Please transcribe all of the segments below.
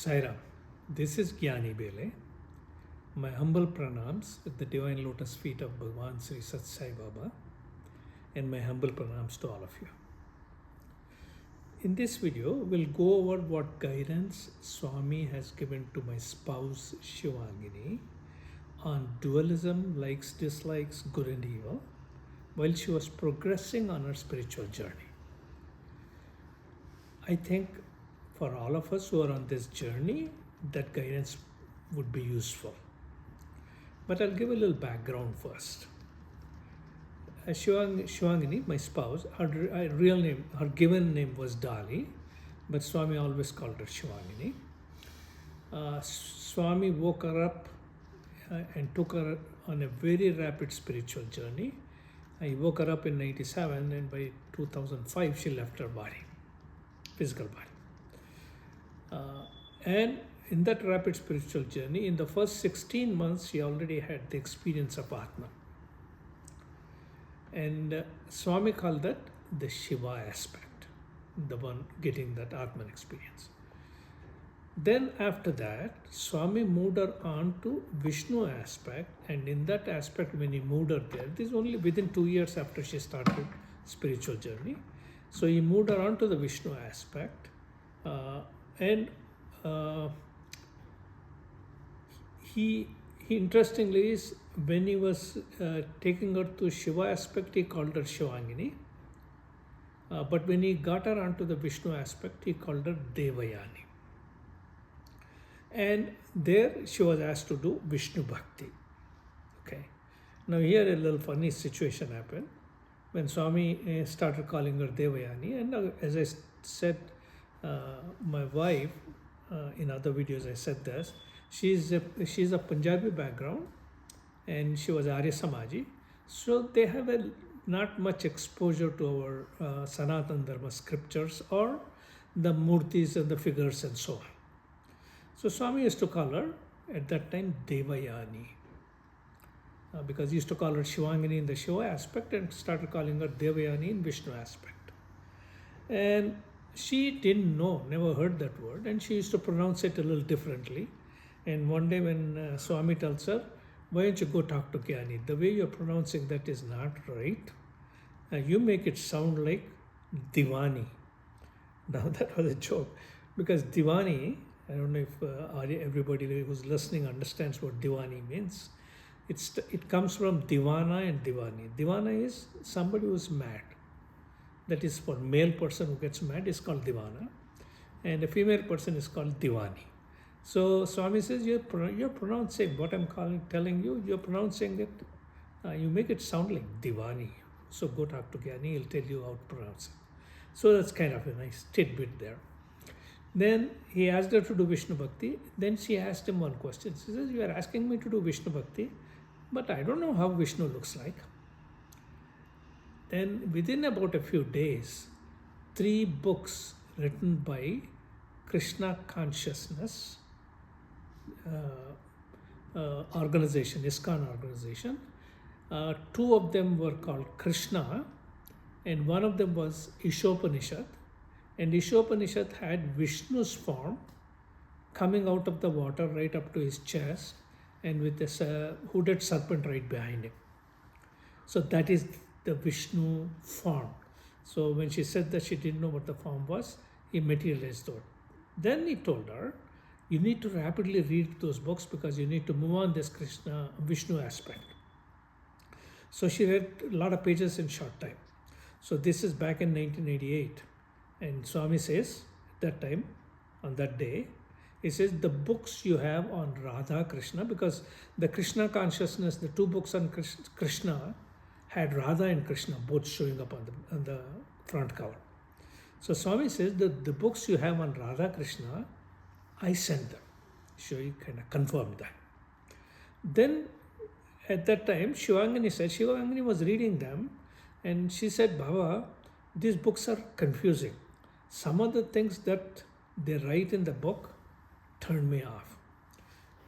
Sairam, this is Gyani Bele. My humble pranams at the divine lotus feet of Bhagavan Sri Sathya Sai Baba, and my humble pranams to all of you. In this video, we'll go over what guidance Swami has given to my spouse Shivangini on dualism, likes, dislikes, good and evil, while she was progressing on her spiritual journey. I think for all of us who are on this journey, that guidance would be useful. But I'll give a little background first. Shivangini, my spouse, her real name, her given name was Dali, but Swami always called her Shivangini. Swami woke her up and took her on a very rapid spiritual journey. He woke her up in 97, and by 2005 she left her body, physical body. And in that rapid spiritual journey, in the first 16 months, she already had the experience of Atman. And Swami called that the Shiva aspect, the one getting that Atman experience. Then after that, Swami moved her on to Vishnu aspect, and in that aspect, when he moved her there, this is only within 2 years after she started spiritual journey. So he moved her on to the Vishnu aspect, and he interestingly is when he was taking her to Shiva aspect, he called her Shivangini. But when he got her onto the Vishnu aspect, he called her Devayani. And there she was asked to do Vishnu Bhakti. Okay. Now here a little funny situation happened when Swami started calling her Devayani. And as I said, my wife, in other videos I said this, she's a Punjabi background and she was Arya Samaji. So they have not much exposure to our Sanatana Dharma scriptures or the murtis and the figures and so on. So Swami used to call her at that time Devayani because he used to call her Shivangini in the Shiva aspect and started calling her Devayani in Vishnu aspect. And she didn't know, never heard that word, and she used to pronounce it a little differently. And one day when Swami tells her, why don't you go talk to Gyani? The way you're pronouncing that is not right. You make it sound like Divani. Now that was a joke because Divani, I don't know if everybody who's listening understands what Divani means. It comes from Divana and Divani. Divana is somebody who's mad. That is for male person who gets mad is called Divana, and a female person is called Divani. So Swami says you're pronouncing what I'm telling you. You're pronouncing it. You make it sound like Divani. So go talk to Gyani. He'll tell you how to pronounce it. So that's kind of a nice tidbit there. Then he asked her to do Vishnu Bhakti. Then she asked him one question. She says, you are asking me to do Vishnu Bhakti, but I don't know how Vishnu looks like. Then within about a few days, 3 books written by Krishna Consciousness organization, ISKCON organization. 2 of them were called Krishna, and one of them was Ishopanishad. And Ishopanishad had Vishnu's form coming out of the water right up to his chest, and with this hooded serpent right behind him. So that is the Vishnu form. So when she said that she didn't know what the form was, he materialized it. Then he told her, you need to rapidly read those books because you need to move on this Vishnu aspect. So she read a lot of pages in short time. So this is back in 1988. And Swami says, at that time, on that day, he says, the books you have on Radha Krishna, because the Krishna consciousness, the 2 books on Krishna, had Radha and Krishna both showing up on the front cover. So Swami says that the books you have on Radha Krishna, I sent them. So he kind of confirmed that. Then at that time, Shivangini was reading them and she said, Baba, these books are confusing. Some of the things that they write in the book turned me off.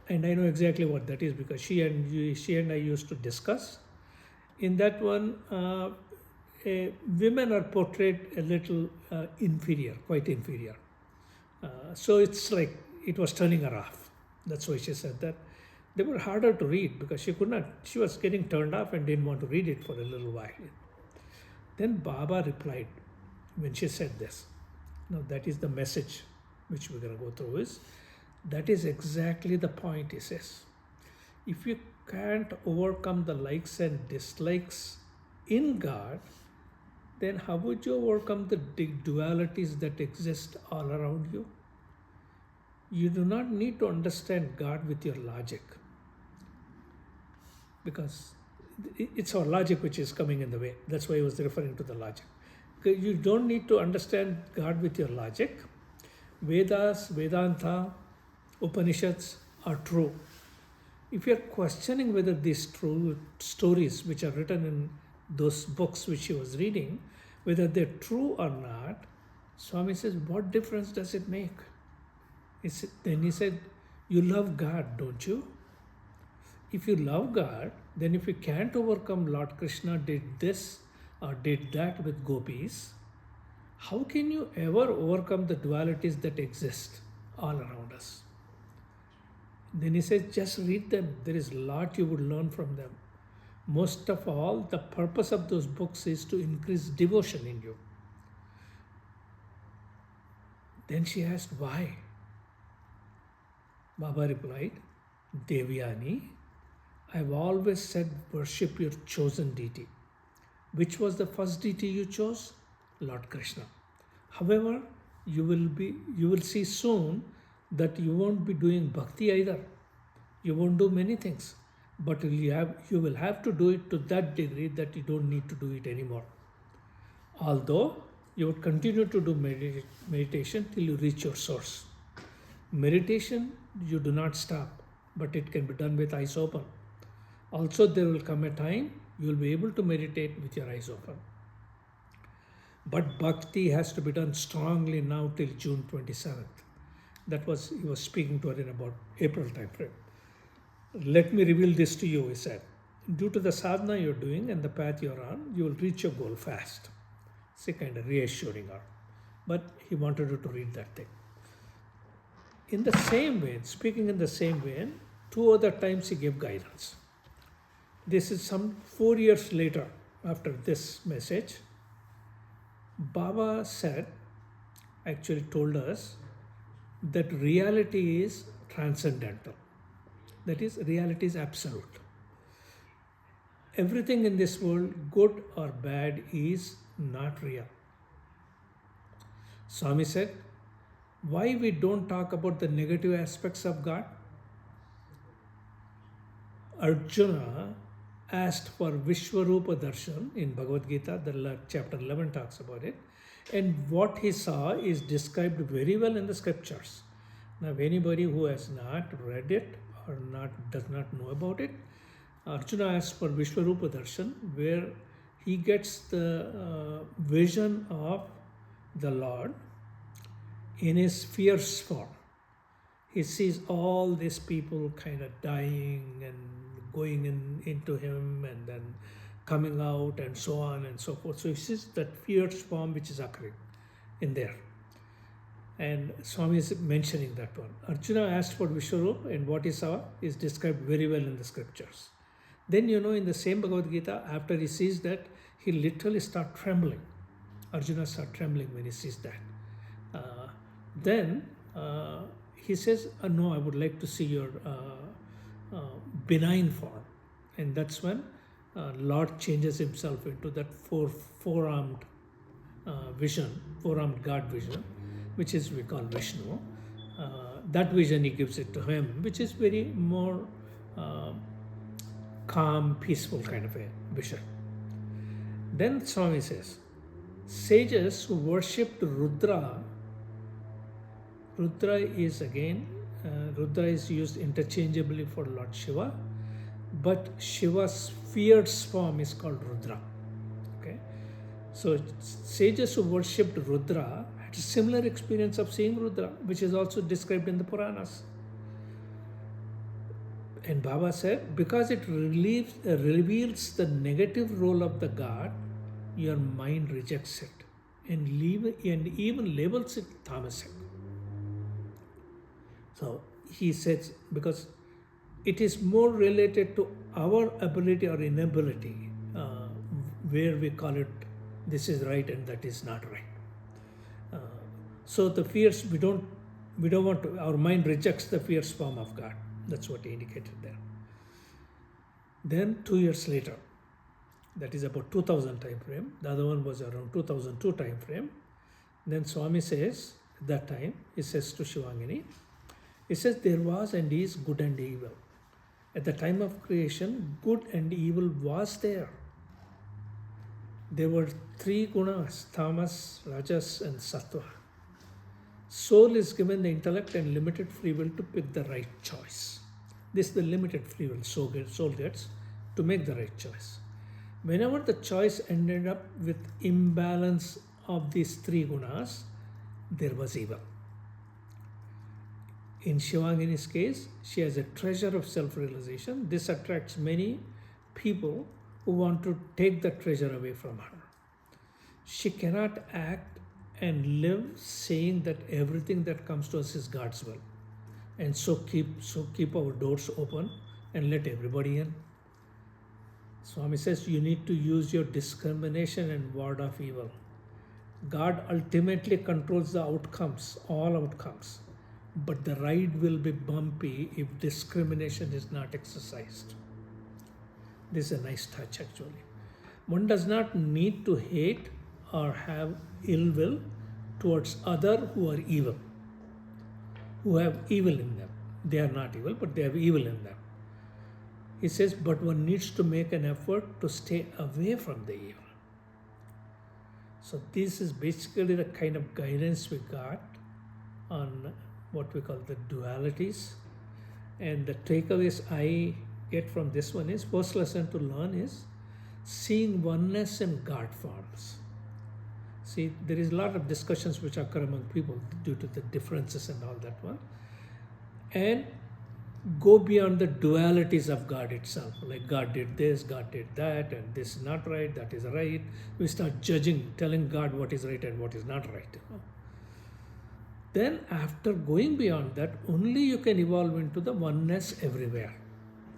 And I know exactly what that is because she and I used to discuss. In that one, women are portrayed a little inferior, quite inferior. So it's like it was turning her off. That's why she said that. They were harder to read because she was getting turned off and didn't want to read it for a little while. Then Baba replied when she said this. Now that is the message which we're going to go through is, that is exactly the point, he says. If you can't overcome the likes and dislikes in God, then how would you overcome the dualities that exist all around you? You do not need to understand God with your logic, because it's our logic which is coming in the way. That's why I was referring to the logic. You don't need to understand God with your logic. Vedas, Vedanta, Upanishads are true. If you are questioning whether these true stories which are written in those books which he was reading, whether they're true or not, Swami says, what difference does it make? Then he said, you love God, don't you? If you love God, then if you can't overcome Lord Krishna did this or did that with gopis, how can you ever overcome the dualities that exist all around us? Then he says, just read them. There is a lot you would learn from them. Most of all, the purpose of those books is to increase devotion in you. Then she asked, why? Baba replied, Devyani, I've always said worship your chosen deity. Which was the first deity you chose? Lord Krishna. However, you will see soon that you won't be doing bhakti either. You won't do many things, but you will have to do it to that degree that you don't need to do it anymore. Although you would continue to do meditation till you reach your source. Meditation, you do not stop, but it can be done with eyes open. Also, there will come a time you will be able to meditate with your eyes open. But bhakti has to be done strongly now till June 27th. He was speaking to her in about April time frame. Let me reveal this to you, he said. Due to the sadhana you're doing and the path you're on, you will reach your goal fast. See, kind of reassuring her. But he wanted her to read that thing. In the same way, speaking in the same way, 2 other times he gave guidance. This is some 4 years later after this message. Baba actually told us that reality is transcendental. That is, reality is absolute. Everything in this world, good or bad, is not real. Swami said, why we don't talk about the negative aspects of God? Arjuna asked for Vishwarupa Darshan in Bhagavad Gita, the chapter 11 talks about it, and what he saw is described very well in the scriptures. Now, anybody who has not read it or does not know about it, Arjuna asked for Vishwarupa Darshan, where he gets the vision of the Lord in his fierce form. He sees all these people kind of dying and going into him and then coming out and so on and so forth. So he sees that fierce form which is occurring in there. And Swami is mentioning that one. Arjuna asked for Vishwarupa, and what he saw is described very well in the scriptures. Then, in the same Bhagavad Gita, after he sees that, he literally starts trembling. Arjuna starts trembling when he sees that. Then he says, no, I would like to see your benign form. And that's when Lord changes himself into that four-armed vision, four-armed God vision, which is we call Vishnu. That vision he gives it to him, which is very more calm, peaceful kind of a vision. Then Swami says, sages who worshipped Rudra is used interchangeably for Lord Shiva, but Shiva's fierce form is called Rudra. Okay, so sages who worshipped Rudra had a similar experience of seeing Rudra, which is also described in the Puranas. And Baba said, because it reveals the negative role of the God, your mind rejects it and even labels it tamasic. So he says, because it is more related to our ability or inability, where we call it this is right and that is not right. So the fears we don't want to. Our mind rejects the fierce form of God. That's what he indicated there. Then 2 years later, that is about 2000 time frame. The other one was around 2002 time frame. Then Swami says, at that time, he says to Shivangini, he says, there was and is good and evil. At the time of creation, good and evil was there. There were three gunas, tamas, rajas, and sattva. Soul is given the intellect and limited free will to pick the right choice. This is the limited free will soul gets to make the right choice. Whenever the choice ended up with imbalance of these three gunas, there was evil. In Shivangini's case, she has a treasure of self-realization. This attracts many people who want to take the treasure away from her. She cannot act and live saying that everything that comes to us is God's will. And so keep our doors open and let everybody in. Swami says you need to use your discrimination and ward off evil. God ultimately controls the outcomes, all outcomes. But the ride will be bumpy if discrimination is not exercised. This is a nice touch actually. One does not need to hate or have ill will towards others who are evil, who have evil in them. They are not evil, but they have evil in them. He says, but one needs to make an effort to stay away from the evil. So this is basically the kind of guidance we got on what we call the dualities. And the takeaways I get from this one is, first lesson to learn is seeing oneness in God forms. See, there is a lot of discussions which occur among people due to the differences and all that one. And go beyond the dualities of God itself. Like God did this, God did that, and this is not right, that is right. We start judging, telling God what is right and what is not right. Then after going beyond that, only you can evolve into the oneness everywhere.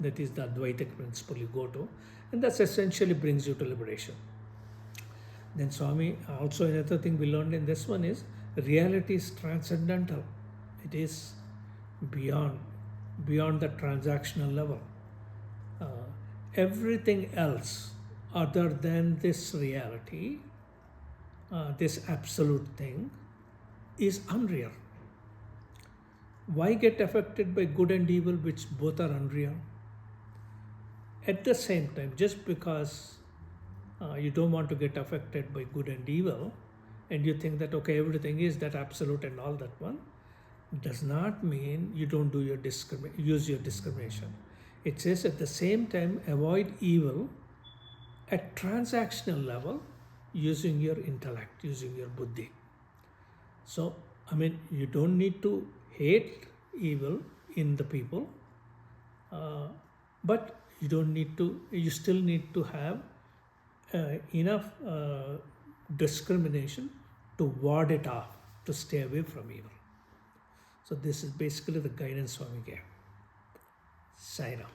That is the Advaitic principle you go to. And that essentially brings you to liberation. Then Swami, also another thing we learned in this one is, reality is transcendental. It is beyond the transactional level. Everything else other than this reality, this absolute thing, is unreal. Why get affected by good and evil, which both are unreal? At the same time, just because you don't want to get affected by good and evil, and you think that, okay, everything is that absolute and all that one, does not mean you don't do your use your discrimination. It says at the same time, avoid evil at transactional level using your intellect, using your buddhi. So, I mean, you don't need to hate evil in the people, but you still need to have enough discrimination to ward it off, to stay away from evil. So this is basically the guidance Swami gave. Sai Ram.